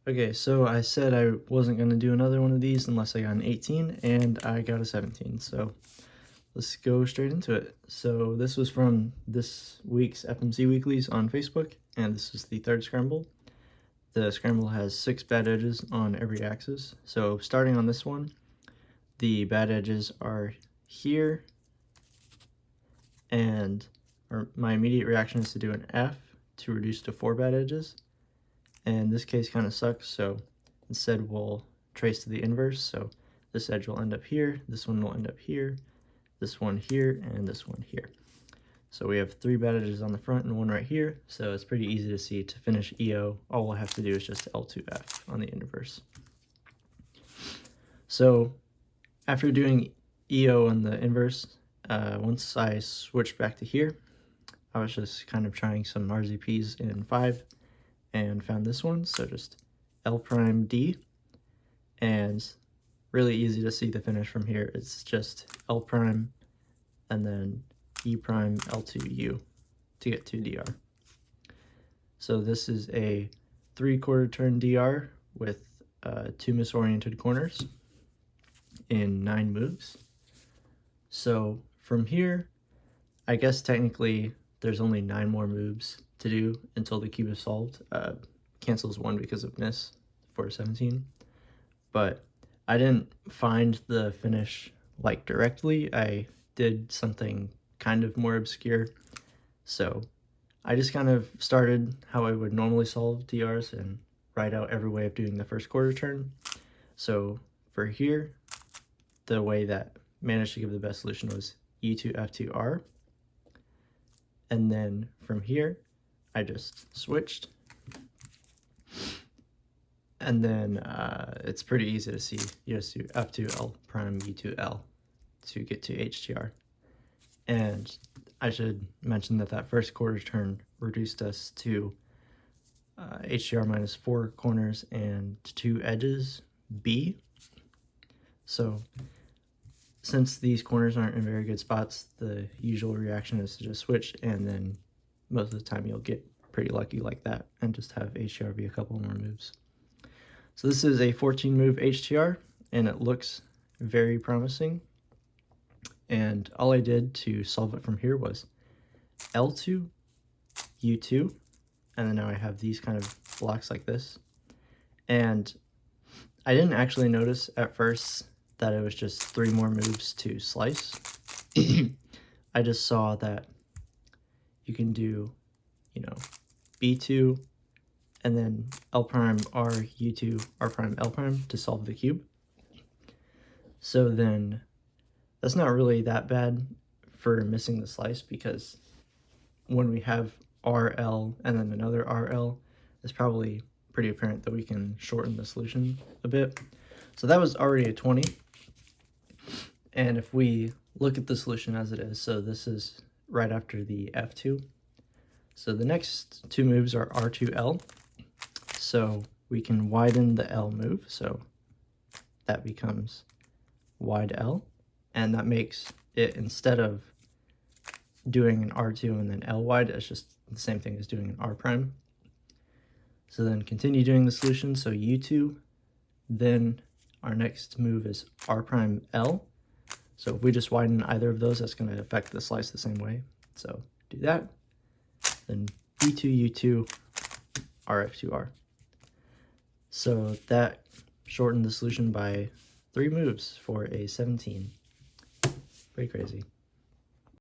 Okay, so I said I wasn't going to do another one of these unless I got an 18, and I got a 17, so let's go straight into it. So this was from this week's FMC Weeklies on Facebook, and this is the third scramble. The scramble has 6 bad edges on every axis. So starting on this one, the bad edges are here, and my immediate reaction is to do an F to reduce to 4 bad edges. And this case kind of sucks, so instead we'll trace to the inverse. So this edge will end up here, this one will end up here, this one here, and this one here. So we have 3 bad edges on the front and 1 right here, so it's pretty easy to see. To finish EO, all we'll have to do is just L2F on the inverse. So after doing EO on the inverse, once I switched back to here, I was just kind of trying some RZPs in 5 and found this one, so just L prime D, and really easy to see the finish from here. It's just L prime and then E prime L2U to get to DR. So this is a 3/4 turn DR with 2 misoriented corners in 9 moves. So from here, I guess technically there's only 9 more moves to do until the cube is solved. Cancels 1 because of miss for 17. But I didn't find the finish like directly. I did something kind of more obscure. So I just kind of started how I would normally solve DRs and write out every way of doing the first quarter turn. So for here, the way that managed to give the best solution was E2 F2 R. And then from here, I just switched. And then it's pretty easy to see. You just do F2 L prime U2 L to get to HTR. And I should mention that that first quarter turn reduced us to HTR minus 4 corners and 2 edges B. So since these corners aren't in very good spots, the usual reaction is to just switch, and then most of the time you'll get pretty lucky like that and just have HTR be a couple more moves. So this is a 14 move HTR, and it looks very promising. And all I did to solve it from here was L2, U2, and then now I have these kind of blocks like this. And I didn't actually notice at first that it was just 3 more moves to slice. I just saw that you can do, B2 and then L prime R U2 R prime L prime to solve the cube. So then that's not really that bad for missing the slice, because when we have RL and then another RL, it's probably pretty apparent that we can shorten the solution a bit. So that was already a 20. And if we look at the solution as it is, so this is right after the F2. So the next 2 moves are R2L. So we can widen the L move, so that becomes wide L. And that makes it, instead of doing an R2 and then L wide, it's just the same thing as doing an R prime. So then continue doing the solution, so U2, then our next move is R prime L. So if we just widen either of those, that's going to affect the slice the same way. So do that, then B2, U2, RF2R. So that shortened the solution by 3 moves for a 17. Pretty crazy.